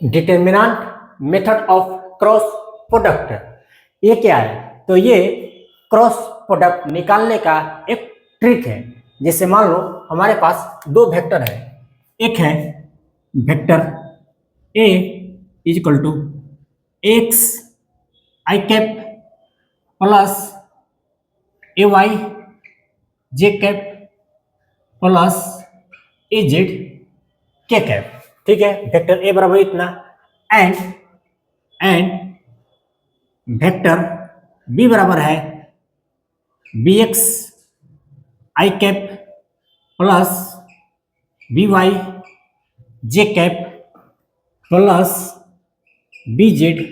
Determinant method of cross product. ये क्या है? तो ये क्रॉस प्रोडक्ट निकालने का एक ट्रिक है। जैसे मान लो हमारे पास दो वेक्टर है, एक है vector A is equal to X I cap plus A Y J cap plus A Z K cap. ठीक है, वेक्टर ए बराबर इतना एंड वेक्टर बी बराबर है B X I cap plus B Y J cap plus B Z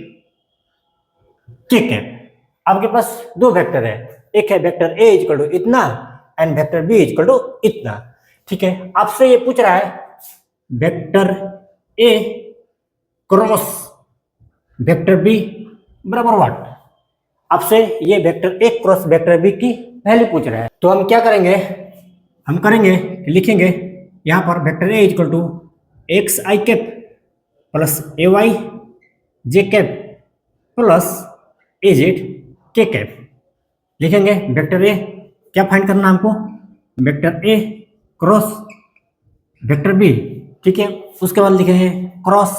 K cap. आपके पास दो vector है, एक है वेक्टर ए इक्वल टू इतना and vector B equal to इतना। ठीक है, आपसे ये पूछ रहा है vector A cross vector B बराबर व्हाट। आपसे ये vector A cross vector B की वैल्यू पूछ रहा है। तो हम क्या करेंगे, हम करेंगे लिखेंगे यहां पर vector A equal to X I cap plus A Y J cap plus A Z K cap. लिखेंगे वेक्टर ए क्या फाइंड करना हमको, vector A cross vector B. ठीक है, उसके बाद लिखेंगे क्रॉस,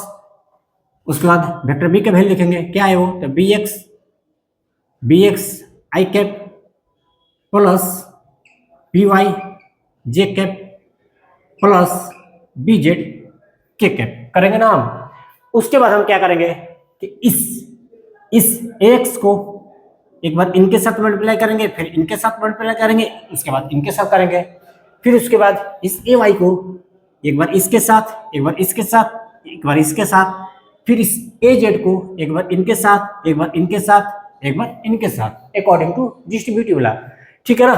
उसके बाद वेक्टर बी का वैल्यू लिखेंगे क्या है वो, तो B X I cap plus B Y J cap plus B Z K cap करेंगे ना हम। उसके बाद हम क्या करेंगे कि इस एक्स को एक बार इनके साथ मल्टीप्लाई करेंगे, फिर इनके साथ मल्टीप्लाई करेंगे, इसके बाद इनके साथ करेंगे, फिर उसके बाद इस ए वाई को एक बार इसके साथ, एक बार इसके साथ, एक बार इसके साथ, फिर इस ए जेड को एक बार इनके साथ, एक बार इनके साथ, एक बार इनके साथ, अकॉर्डिंग टू डिस्ट्रीब्यूटिव लॉ। ठीक है ना।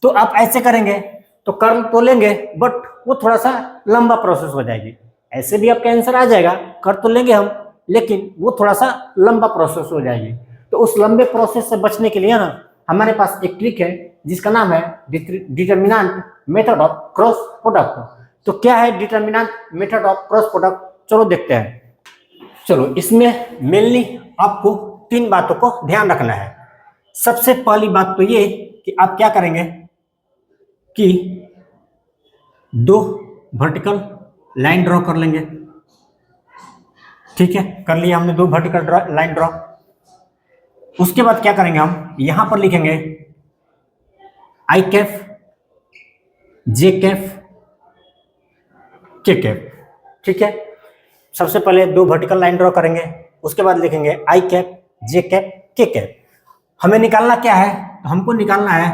तो आप ऐसे करेंगे तो कर तो लेंगे बट वो थोड़ा सा लंबा प्रोसेस हो जाएगी। ऐसे भी आपका आंसर आ जाएगा, कर तो लेंगे हम, लेकिन वो थोड़ा सा लंबा प्रोसेस हो जाएगी। तो उस लंबे प्रोसेस से बचने के लिए ना हमारे पास एक ट्रिक है जिसका नाम है determinant method of cross product. तो क्या है determinant method of cross product, चलो देखते हैं। चलो, इसमें मेनली आपको तीन बातों को ध्यान रखना है। सबसे पहली बात तो ये कि आप क्या करेंगे कि दो वर्टिकल लाइन ड्रॉ कर लेंगे। ठीक है, कर लिया हमने दो वर्टिकल लाइन ड्रॉ। उसके बाद क्या करेंगे, हम यहां पर लिखेंगे आई कैफ जे कैफ के कैफ। ठीक है, सबसे पहले दो वर्टिकल लाइन ड्रॉ करेंगे, उसके बाद लिखेंगे I cap J cap K cap. हमें निकालना क्या है, तो हमको निकालना है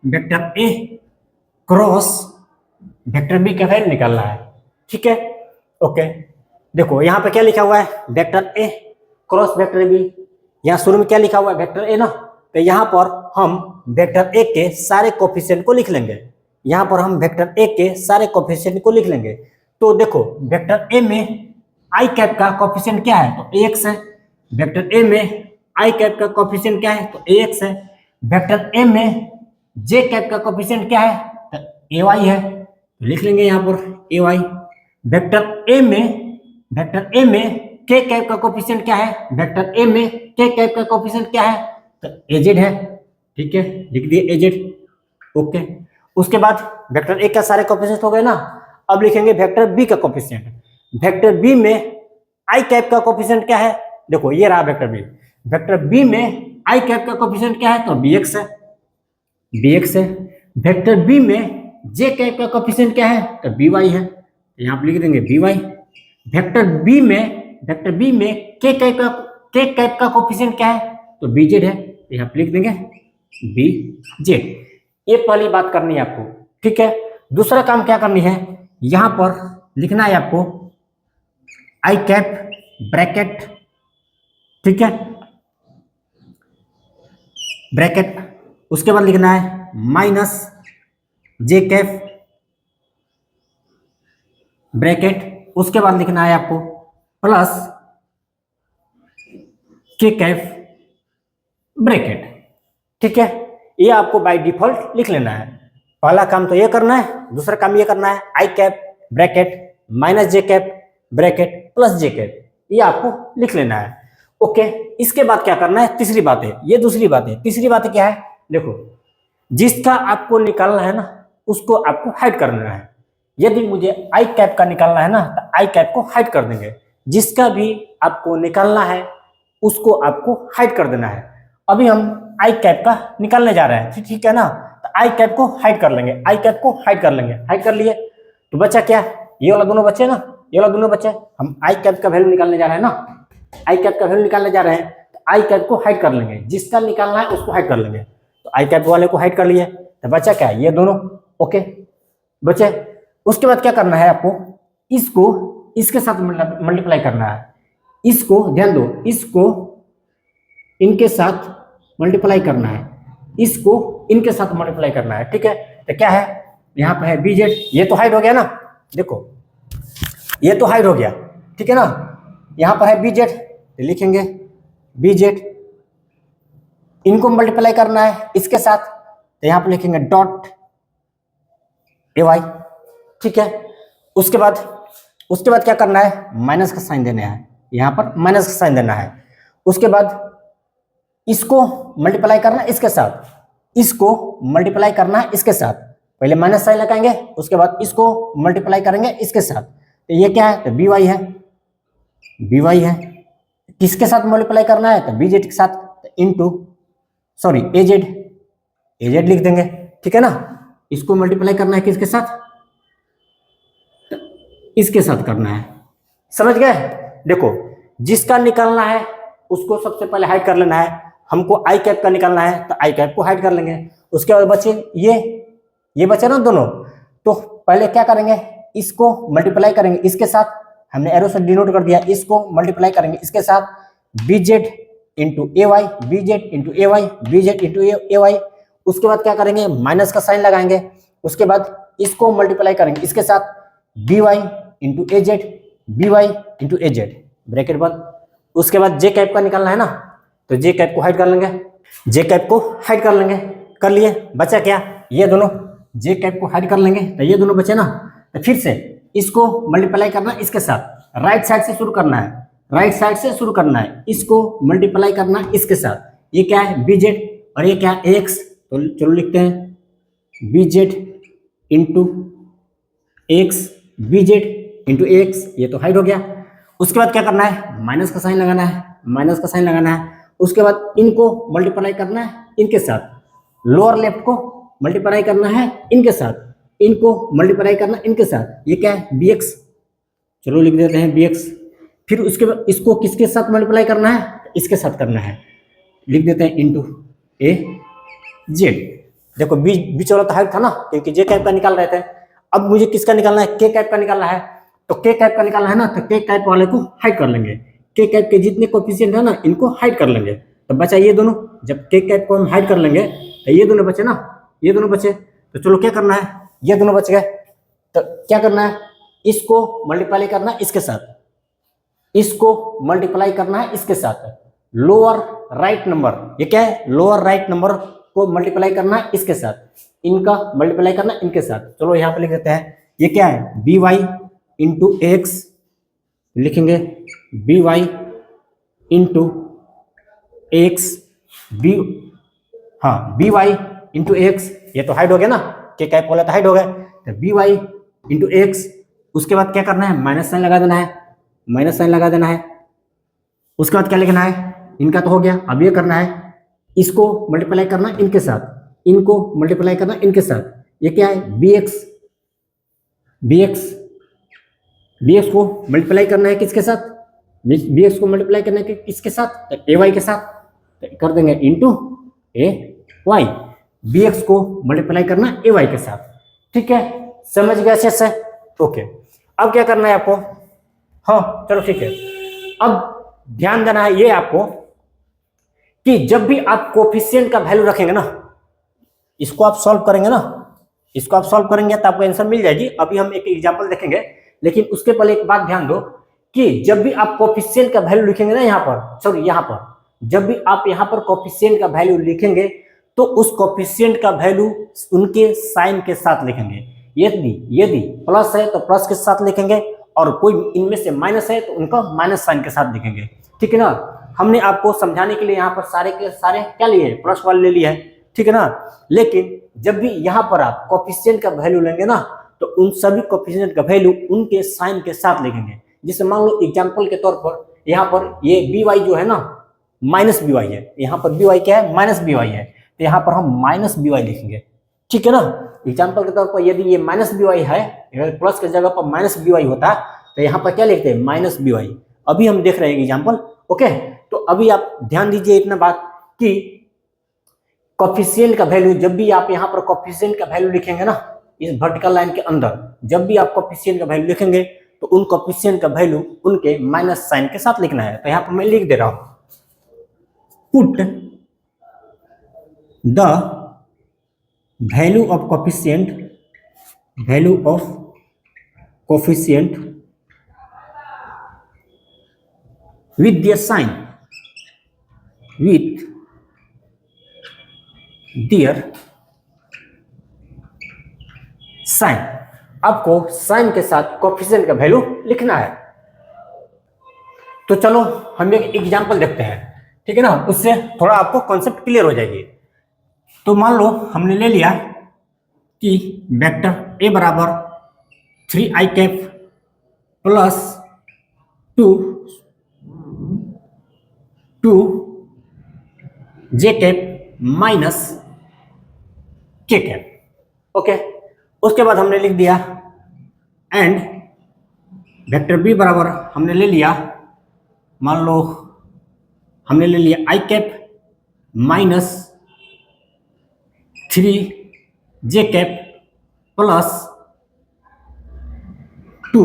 vector A cross vector B का वैल्यू निकालना है। ठीक है, ओके। देखो यहाँ पे क्या लिखा हुआ है, vector A cross vector B. यहाँ शुरू में क्या लिखा हुआ है, वेक्टर ए ना, तो यहाँ पर हम वेक्टर ए के सारे कोफिशिएंट को लिख लेंगे। यहाँ पर हम वेक्टर ए के सारे कोफिशिएंट को लिख लेंगे। तो देखो वेक्टर ए में आई कैप का कोफिशिएंट क्या है, तो एक्स है। वेक्टर ए में आई कैप का कोफिशिएंट क्या है, तो एक्स है। वेक्टर ए में जे कैप का कोफिशिएंट क्या है, तो ए वाई है। तो लिख लेंगे यहाँ पर ए वाई। वेक्टर ए में के कैप का कोफिशिएंट क्या है, वेक्टर ए में के कैप का कोफिशिएंट क्या है, तो ए जेड है। ठीक है, लिख दिए ए जेड, ओके। उसके बाद वेक्टर ए का सारे कोफिशिएंट हो गए ना। अब लिखेंगे वेक्टर बी का कोफिशिएंट। वेक्टर बी में आई कैप का कोफिशिएंट क्या है, देखो ये रहा वेक्टर बी। वेक्टर बी में आई कैप का कोफिशिएंट क्या है, तो बी एक्स है, बी एक्स है। वेक्टर बी में जे कैप का कोफिशिएंट क्या है, तो बी वाई है, यहाँ पे लिख देंगे बी वाई। वेक्टर बी में के कैप का कोफिशिएंट क्या है, तो बी जेड है, यहाँ पे लिख देंगे बी जेड। ये पहली बात करनी है आपको। ठीक है, दूसरा काम क्या करनी है, यहां पर लिखना है आपको आई कैप ब्रैकेट। ठीक है, ब्रैकेट, उसके बाद लिखना है माइनस जे कैप ब्रैकेट, उसके बाद लिखना है आपको प्लस के कैप ब्रैकेट। ठीक है, ये आपको बाय डिफॉल्ट लिख लेना है। पहला काम तो ये करना है, दूसरा काम ये करना है आई कैप ब्रैकेट माइनस जे कैप ब्रैकेट प्लस जे कैप। ये आपको लिख लेना है। ओके, इसके बाद क्या करना है, तीसरी बात है, ये दूसरी बात है, तीसरी बात क्या है, देखो जिसका आपको निकालना है ना उसको आपको हाइड करना है। यदि मुझे आई कैप का निकालना है ना तो आई कैप को हाइड कर देंगे, जिसका भी आपको निकालना है उसको आपको हाइड कर देना है। अभी हम आई कैप का निकालने जा रहे हैं, ठीक है ना, तो आई कैप को हाइड कर लेंगे, आई कैप को हाइड कर लेंगे, हाइड कर लिए तो बचा क्या, ये वाला दोनों बचे ना, ये वाला दोनों बचे। हम आई कैप का वैल्यू निकालने जा रहे हैं ना, आई कैप का वैल्यू निकालने जा रहे हैं तो आई कैप को हाइड कर लेंगे, जिसका निकालना है उसको हाइड कर लेंगे। तो आई कैप वाले को हाइड कर लिए तो बचा क्या, ये दोनों। ओके बचे। उसके बाद क्या करना है आपको, इसको इसके साथ मल्टीप्लाई करना है, इसको ध्यान दो, इसको इनके साथ मल्टीप्लाई करना है, इसको इनके साथ मल्टीप्लाई करना है, ठीक है। तो क्या है, यहाँ पे है बीजेड, ये तो हाइड हो गया ना, देखो ये तो हाइड हो गया, ठीक है ना। यहाँ पर है बीजेड, लिखेंगे बीजेड, इनको मल्टीप्लाई करना है इसके साथ, तो यहाँ पर लिखेंगे डॉट ए वाई, ठीक है। उसके बाद क्या करना है, माइनस का साइन देना है, यहाँ पर माइनस का साइन देना है। उसके बाद इसको मल्टीप्लाई करना है इसके साथ, इसको मल्टीप्लाई करना है इसके साथ, पहले माइनस साइन लगाएंगे उसके बाद इसको मल्टीप्लाई करेंगे इसके साथ। तो ये क्या है, तो बी वाई है, बी वाई है। किसके साथ मल्टीप्लाई करना है, तो बीजेड के साथ, इनटू सॉरी एजेड, एजेड लिख देंगे, ठीक है ना। इसको मल्टीप्लाई करना है किसके साथ, इसके साथ करना है, समझ गए। देखो जिसका निकालना है उसको सबसे पहले हाइड कर लेना है, हमको आई कैप का निकालना है तो आई कैप को हाइड कर लेंगे। उसके बाद बचे ये बचे ना दोनों, तो पहले क्या करेंगे, इसको मल्टीप्लाई करेंगे इसके साथ, हमने एरो से डिनोट कर दिया, इसको मल्टीप्लाई करेंगे इसके साथ, बीजेड इंटू ए वाई, बीजेड इंटू ए वाई, बीजेड इंटू ए वाई। उसके बाद क्या करेंगे, माइनस का साइन लगाएंगे, उसके बाद इसको मल्टीप्लाई करेंगे इसके साथ, बी वाई इंटू ए जेड, बी वाई इंटू ए जेड, ब्रैकेट बंद। उसके बाद जे कैप का निकालना है ना, तो जे कैप को हाइड कर लेंगे, जे कैप को हाइड कर लेंगे, कर लिए। बचा क्या, ये दोनों, जे कैप को हाइड कर लेंगे तो ये दोनों बचे ना। तो फिर से इसको मल्टीप्लाई करना है इसके साथ, राइट साइड से शुरू करना है, राइट साइड से शुरू करना है, इसको मल्टीप्लाई करना है इसके साथ। ये क्या है, बीजेड, और ये क्या है, एक्स। तो चलो लिखते हैं B Z into X, B Z into X, ये तो हाइड हो गया। उसके बाद क्या करना है, माइनस का साइन लगाना है, माइनस का साइन लगाना है। उसके बाद इनको मल्टीप्लाई करना है इनके साथ, लोअर लेफ्ट को मल्टीप्लाई करना है इनके साथ, इनको मल्टीप्लाई करना इनके साथ। ये क्या है, बी एक्स, चलो लिख देते हैं बी एक्स। फिर उसके बाद इसको किसके साथ मल्टीप्लाई करना है, इसके साथ करना है, लिख देते हैं इंटू ए जेड। देखो बीच वाला तो हाइड था ना, क्योंकि जे कैप का निकाल रहे थे। अब मुझे किसका निकालना है, के कैप का निकालना है, तो के कैप का निकालना है ना, तो के कैप वाले को हाइड कर लेंगे, के कैप के जितने कोफिशिएंट है ना इनको हाइड कर लेंगे। तो बचा ये दोनों, जब के कैप को हम हाइड कर लेंगे तो ये दोनों बचे ना, ये दोनों बचे। तो चलो क्या करना है, ये दोनों बच गए, तो क्या करना है, इसको मल्टीप्लाई करना है इसके साथ, इसको मल्टीप्लाई करना है इसके साथ, लोअर राइट नंबर, ये क्या है, लोअर राइट नंबर को मल्टीप्लाई करना है इसके साथ, इनका मल्टीप्लाई करना इनके साथ। चलो यहाँ पे लिख देते हैं, ये क्या है, बी वाई इंटू एक्स, लिखेंगे B Y into X, B, हाँ बी वाई इंटू एक्स, ये तो हाइड हो गया ना, के कैप वाला तो हाइड हो गया, तो बी वाई इंटू एक्स। उसके बाद क्या करना है, माइनस साइन लगा देना है, माइनस साइन लगा देना है। उसके बाद क्या लिखना है, इनका तो हो गया, अब ये करना है, इसको मल्टीप्लाई करना इनके साथ, इनको मल्टीप्लाई करना इनके साथ। ये क्या है, B X, B X, B X को मल्टीप्लाई करना है किसके साथ, बी एक्स को मल्टीप्लाई करना है किसके साथ, ए वाई के साथ, तो कर देंगे इंटू ए वाई, बी एक्स को मल्टीप्लाई करना ए वाई के साथ, ठीक है। समझ गया अच्छे से, ओके। अब क्या करना है आपको, हाँ चलो ठीक है। अब ध्यान देना है ये आपको कि जब भी आप कोफिशिएंट का वैल्यू रखेंगे ना, इसको आप सॉल्व करेंगे ना, इसको आप सॉल्व करेंगे तो आपको आंसर मिल जाएगी। अभी हम एक एग्जांपल देखेंगे, लेकिन उसके पहले एक बात ध्यान दो कि जब भी आप कोफिशिएंट का वैल्यू लिखेंगे ना, यहाँ पर सॉरी यहाँ पर जब भी आप यहाँ पर कोफिशिएंट का वैल्यू लिखेंगे तो उस कोफिशिएंट का वैल्यू उनके साइन के साथ लिखेंगे। यदि यदि प्लस है तो प्लस के साथ लिखेंगे, और कोई इनमें से माइनस है तो उनको माइनस साइन के साथ लिखेंगे, ठीक है ना। हमने आपको समझाने के लिए यहाँ पर सारे के सारे क्या लिए, प्लस वाले ले लिए है, ठीक है ना। लेकिन जब भी यहाँ पर आप कोफिशिएंट का वैल्यू लेंगे ना, तो उन सभी कोफिशिएंट का वैल्यू उनके साइन के साथ लिखेंगे। जैसे मान लो एग्जांपल के तौर पर यहाँ पर ये बी वाई जो है ना माइनस बी वाई है, यहाँ पर बी वाई क्या है, माइनस बी वाई है, तो यहाँ पर हम माइनस बी वाई लिखेंगे, ठीक है ना। एग्जाम्पल के तौर पर यदि ये माइनस बी वाई है, अगर प्लस के जगह पर माइनस बी वाई होता तो यहाँ पर क्या लिखते हैं, माइनस बी वाई। अभी हम देख रहे हैं एग्जाम्पल, ओके। तो अभी आप ध्यान दीजिए इतना बात कि कोफिशिएंट का वैल्यू, जब भी आप यहाँ पर कोफिशिएंट का वैल्यू लिखेंगे ना इस वर्टिकल लाइन के अंदर, जब भी आप कोफिशिएंट का वैल्यू लिखेंगे तो उन कोफिशिएंट का वैल्यू उनके माइनस साइन के साथ लिखना है। तो यहाँ पर मैं लिख दे रहा हूं, put the value of coefficient with their sign, with their sign। आपको साइन के साथ कोफिशिएंट का वैल्यू लिखना है। तो चलो हम एक एग्जांपल देखते हैं, ठीक है ना, उससे थोड़ा आपको कॉन्सेप्ट क्लियर हो जाएगी। तो मान लो हमने ले लिया कि वेक्टर ए बराबर 3i कैप प्लस 2 जे कैप माइनस के कैप, ओके। उसके बाद हमने लिख दिया एंड वेक्टर बी बराबर हमने ले लिया, मान लो हमने ले लिया आई कैप माइनस 3 जे कैप प्लस 2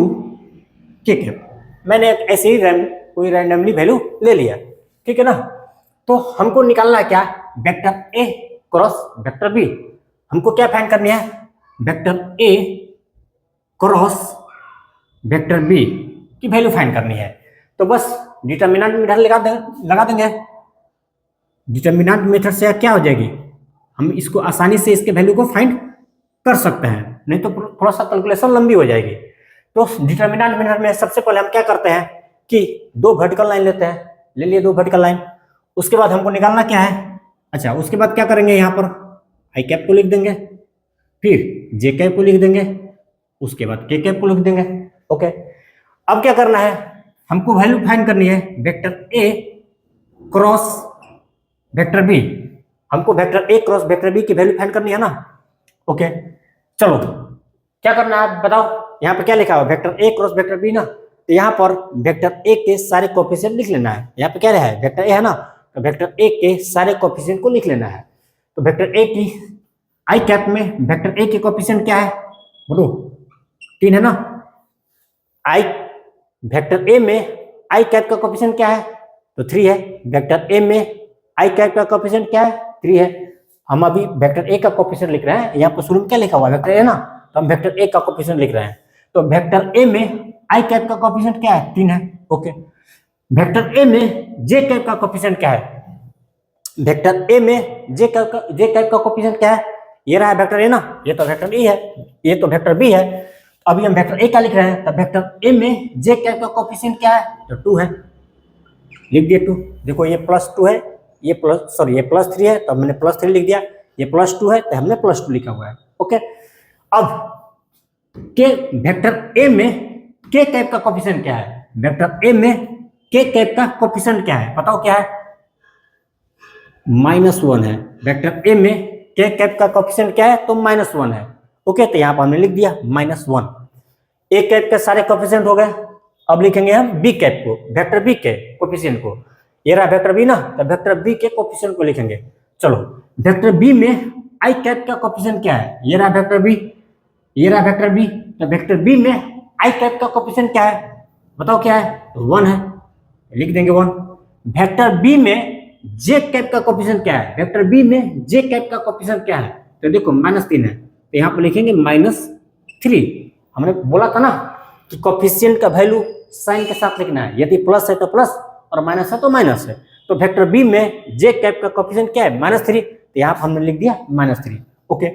के कैप। मैंने ऐसे ही कोई रैंडमली वैल्यू ले लिया, ठीक है ना। तो हमको निकालना है क्या, vector A cross vector B. हमको क्या फाइंड करनी है, vector A cross vector B की वैल्यू फाइंड करनी है। तो बस डिटर्मिनेंट मेथड लगा देंगे। डिटर्मिनेंट मेथड से क्या हो जाएगी, हम इसको आसानी से इसके वैल्यू को फाइंड कर सकते हैं, नहीं तो थोड़ा सा कैलकुलेशन लंबी हो जाएगी। तो डिटर्मिनेंट मेथड में सबसे पहले हम क्या करते हैं कि दो वर्टिकल लाइन लेते हैं, ले लिए दो वर्टिकल लाइन। उसके बाद हमको निकालना क्या है, अच्छा उसके बाद क्या करेंगे, यहाँ पर आई कैप को लिख देंगे, फिर जे कैप को लिख देंगे, उसके बाद के कैप को लिख देंगे, ओके। अब क्या करना है, हमको वैल्यू फाइंड करनी है vector A cross vector B. हमको vector A cross vector B की वैल्यू फाइंड करनी है ना, ओके। चलो क्या करना है बताओ, यहाँ पर क्या लिखा हुआ, vector A cross vector B ना, तो यहाँ पर वेक्टर ए के सारे कोफिशिएंट लिख लेना है। यहाँ पे क्या रहा है, वेक्टर ए है ना, तो वेक्टर ए के सारे कोफिशिएंट को लिख लेना है। तो वेक्टर ए की आई कैप में वेक्टर ए के कोफिशिएंट क्या है, बोलो 3 है ना। आई वेक्टर ए में आई कैप का कोफिशिएंट क्या है, तो 3 है। वेक्टर ए में आई कैप का कोफिशिएंट क्या है, 3 है। हम अभी वेक्टर ए का कोफिशिएंट लिख रहे हैं, यहाँ पर शुरू में क्या लिखा हुआ है, वेक्टर ए ना, तो हम वेक्टर ए का कोफिशिएंट लिख रहे हैं। तो वेक्टर ए में आई कैप का कोफिशिएंट क्या है, 3 है, ओके। वेक्टर ए में जे कैप का कोफिशिएंट क्या है, वेक्टर ए में जे कैप का कोफिशिएंट क्या है, ये रहा वेक्टर ए ना, ये तो वेक्टर ए है, ये तो वेक्टर बी है। अभी हम वेक्टर ए का लिख रहे हैं, तो वेक्टर ए में जे कैप का कोफिशिएंट क्या है, तो 2 है, लिख दिया 2। देखो ये +2 है, ये प्लस 3 है, तो हमने +3 लिख दिया, ये +2 है तो हमने +2 लिखा हुआ है, ओके। अब के वेक्टर ए में के कैप का कोफिशिएंट क्या है, वेक्टर ए में के कैप का कोफिशिएंट क्या है, बताओ क्या है, -1 है। वेक्टर ए में के कैप का कोफिशिएंट क्या है, तो -1 है, ओके। तो यहाँ पर हमने लिख दिया -1। ए कैप के सारे कोफिशिएंट हो गए। अब लिखेंगे हम बी कैप को, वेक्टर बी के कोफिशिएंट को, ये रहा वेक्टर बी ना, तो वेक्टर बी के कोफिशिएंट को लिखेंगे। चलो वेक्टर बी में आई कैप का कोफिशिएंट क्या है, ये रहा वेक्टर बी, ये रहा वेक्टर बी, तो वेक्टर बी में आई कैप का कोफिशिएंट क्या है, बताओ क्या है, तो 1 है, लिख देंगे 1। वेक्टर बी में जे कैप का कोफिशिएंट क्या है, वेक्टर बी में जे कैप का कोफिशिएंट क्या है, तो देखो -3 है, तो यहाँ पर लिखेंगे -3। हमने बोला था ना कि कोफिशिएंट का वैल्यू साइन के साथ लिखना है, यदि प्लस है तो प्लस और माइनस है तो माइनस है। तो वेक्टर बी में जे कैप का कोफिशिएंट क्या है, -3, तो यहाँ पर हमने लिख दिया -3, ओके।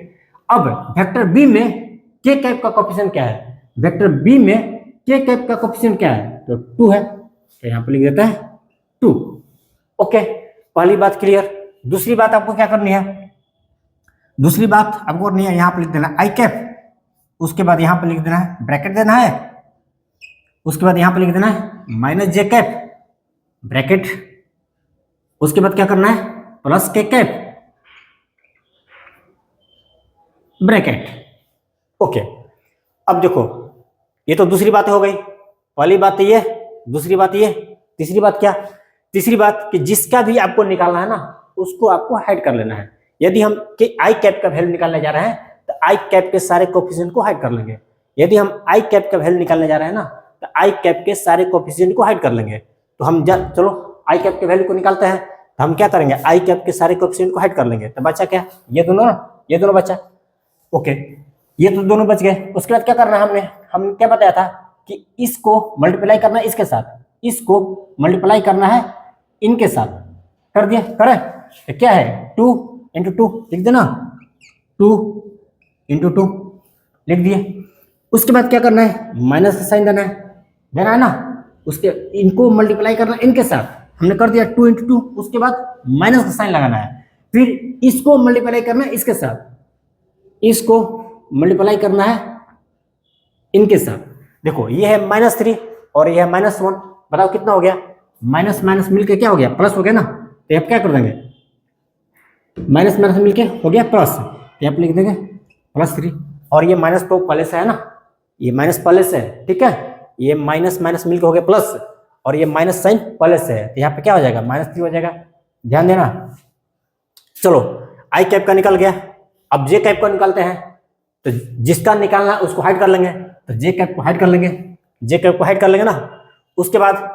अब वेक्टर बी में के कैप का कोफिशिएंट क्या है, वेक्टर बी में के कैप का कोफिशिएंट क्या है, तो 2 है, तो यहाँ पे लिख देता है 2। ओके, पहली बात क्लियर। दूसरी बात आपको क्या करनी है, दूसरी बात आपको करनी है, यहाँ पे लिख देना आई कैप, उसके बाद यहाँ पे लिख देना है ब्रैकेट देना है, उसके बाद यहाँ पे लिख देना है माइनस जे कैप ब्रैकेट, उसके बाद क्या करना है प्लस के कैप ब्रैकेट। ओके, अब देखो ये तो दूसरी बात हो गई, पहली बात ये, दूसरी बात ये, तीसरी बात क्या, तीसरी बात कि जिसका भी आपको निकालना है ना उसको आपको हाइड कर लेना है। यदि हम के आई कैप का वैल्यू निकालने जा रहे हैं तो आई कैप के सारे कोफिशिएंट को हाइड कर लेंगे। यदि हम आई कैप का वैल्यू निकालने जा रहे हैं ना तो आई कैप के सारे कोफिशिएंट को हाइड कर लेंगे। तो हम चलो आई कैप के वैल्यू को निकालते हैं, तो हम क्या करेंगे आई कैप के सारे कोफिशिएंट को हाइड कर लेंगे, तो बचा क्या, ये दोनों ना, ये दोनों बचा। ओके, ये तो दोनों बच गए। उसके बाद क्या करना है, हमने क्या बताया था कि इसको मल्टीप्लाई करना है इसके साथ, इसको मल्टीप्लाई करना है इनके साथ, कर दिया, करें तो क्या है 2 इंटू 2 लिख देना, 2 इंटू 2 लिख दिए। उसके बाद क्या करना है माइनस का साइन देना है ना, उसके इनको मल्टीप्लाई करना इनके साथ, हमने कर दिया 2 इंटू 2, उसके बाद माइनस का साइन लगाना है, फिर इसको मल्टीप्लाई करना है इसके साथ, इसको मल्टीप्लाई करना है इनके साथ। देखो ये है -3 और ये है -1, बताओ कितना हो गया, माइनस माइनस मिलके क्या हो गया प्लस हो गया ना, तो आप क्या कर देंगे माइनस माइनस मिलके हो गया प्लस, तो आप लिख देंगे +3। और ये माइनस तो पहले से है ना, ये माइनस पहले से है, ठीक है, ये माइनस माइनस मिलके हो गया प्लस और ये माइनस साइन पहले से है, तो यहाँ पे क्या हो जाएगा -3 हो जाएगा, ध्यान देना। चलो आई कैप का निकल गया, अब जे कैप को निकालते हैं, तो जिसका निकालना उसको हाइड कर लेंगे, तो जे कैप को हाइड कर लेंगे, जे कैप को हाइड कर लेंगे ना। उसके बाद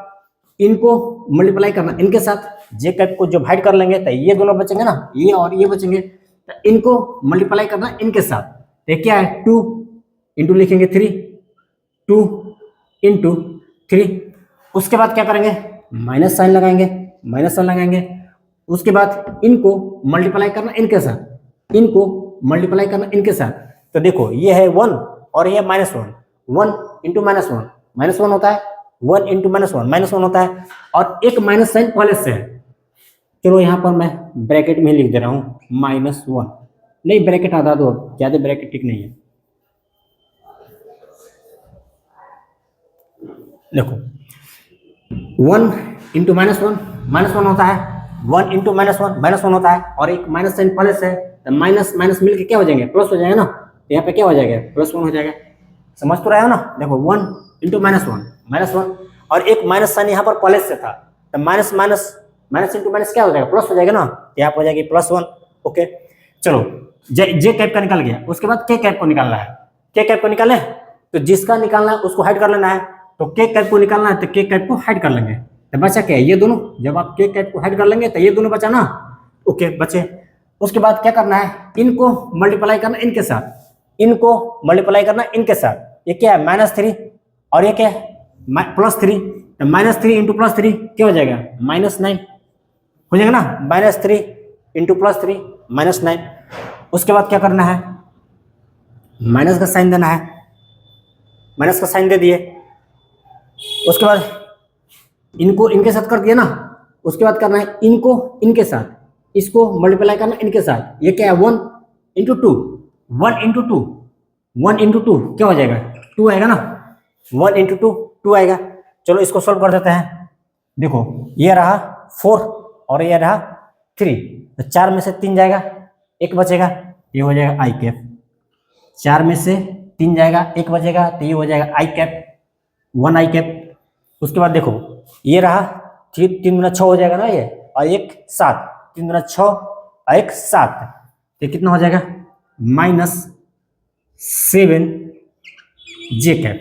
इनको मल्टीप्लाई करना इनके साथ, जे कैप को जब हाइड कर लेंगे तो ये दोनों बचेंगे ना, ये और ये बचेंगे, तो इनको मल्टीप्लाई करना इनके साथ, तो क्या है 2 इंटू लिखेंगे 3, 2 इंटू 3। उसके बाद क्या करेंगे माइनस साइन लगाएंगे, माइनस साइन लगाएंगे। उसके बाद इनको मल्टीप्लाई करना इनके साथ, इनको मल्टीप्लाई करना इनके साथ, तो देखो ये है 1 और ये -1, 1 इंटू -1 होता है, 1 इंटू -1 होता है, और एक माइनस साइन पहले से है। चलो यहाँ पर मैं ब्रैकेट में लिख दे रहा हूँ -1, नहीं ब्रैकेट हटा दो, ज्यादा ब्रैकेट ठीक नहीं है। देखो 1 इंटू -1 होता है, 1 इंटू -1 होता है, और एक माइनस साइन पहले से है, तो माइनस माइनस मिलके क्या हो जाएंगे प्लस हो जाएगा ना, तो यहाँ पे क्या हो जाएगा +1 हो जाएगा। समझ तो रहे हो ना, देखो 1 इंटू -1 और एक माइनस साइन यहाँ पर पहले से था, तो माइनस इंटू माइनस क्या हो जाएगा प्लस हो जाएगा ना, तो यहाँ पर हो जाएगी +1। ओके, चलो जे कैप का निकल गया। उसके बाद के कैप को निकालना है, के कैप को निकाले, तो जिसका निकालना है उसको हाइड कर लेना है, तो के कैप को निकालना है तो के कैप को हाइड कर लेंगे, तो बचा क्या है ये दोनों, जब आप के कैप को हाइड कर लेंगे तो ये दोनों बचा ना, ओके बचे। उसके बाद क्या करना है इनको मल्टीप्लाई करना इनके साथ, इनको मल्टीप्लाई करना इनके साथ, ये क्या है -3 और ये क्या है +3, तो -3 इंटू +3 क्या हो जाएगा -9 हो जाएगा ना, -3 इंटू +3 -9। उसके बाद क्या करना है माइनस का साइन देना है, माइनस का साइन दे दिए। उसके बाद इनको इनके साथ कर दिया ना, उसके बाद करना है इनको इनके साथ, इसको मल्टीप्लाई करना इनके साथ, ये क्या है 1 इंटू 2, 1 इंटू 2 क्या हो जाएगा 2 आएगा ना, 1 इंटू 2 आएगा। चलो इसको सोल्व कर देते हैं। देखो ये रहा 4 और ये रहा 3, तो 4 में से 3 जाएगा, 1 बचेगा, ये हो जाएगा आई कैप। 4 में से 3 जाएगा, 1 बचेगा, तो ये हो जाएगा आई कैप, 1 आई कैप। उसके बाद देखो ये रहा 3 दूना 6 हो जाएगा ना ये, और 1 7, 3 दूना 6 और 1 7, ये कितना हो जाएगा -7 जे कैप,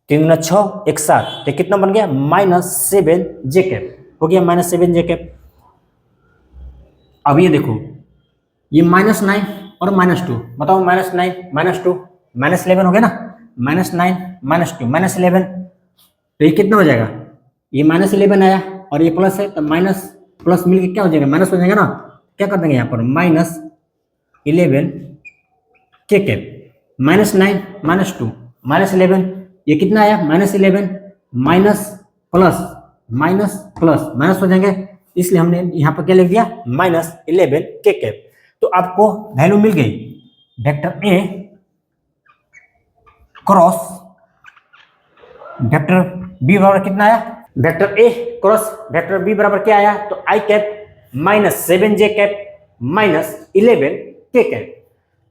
3 दूना 6 1 7, तो कितना बन गया -7 जे कैप, हो गया -7 जे कैप। अब ये देखो ये -9 और -2, बताओ -9 -2 -11 हो गया ना, -9 -2 -11, तो ये कितना हो जाएगा, ये -11 आया और ये प्लस है, तो माइनस प्लस मिलके क्या हो जाएगा माइनस हो जाएगा ना, क्या कर देंगे यहाँ पर -11 के कैप, -9 -2 -11 ये कितना आया -11 माइनस प्लस माइनस हो जाएंगे, इसलिए हमने यहाँ पर क्या लिख दिया -11 के कैप। तो आपको वैल्यू मिल गई vector A cross vector B बराबर कितना आया, vector A cross vector B बराबर क्या आया, तो आई कैप -7j कैप -11 के कैप।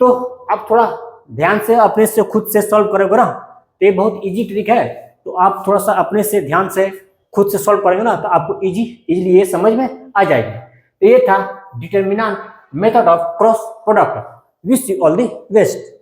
तो आप थोड़ा ध्यान से अपने से खुद से सॉल्व करोगे ना, तो ये बहुत इजी ट्रिक है। तो आप थोड़ा सा अपने से ध्यान से खुद से सॉल्व करेंगे ना, तो आपको इजीली ये समझ में आ जाएगी। तो ये था determinant method of cross product. Wish you all the best.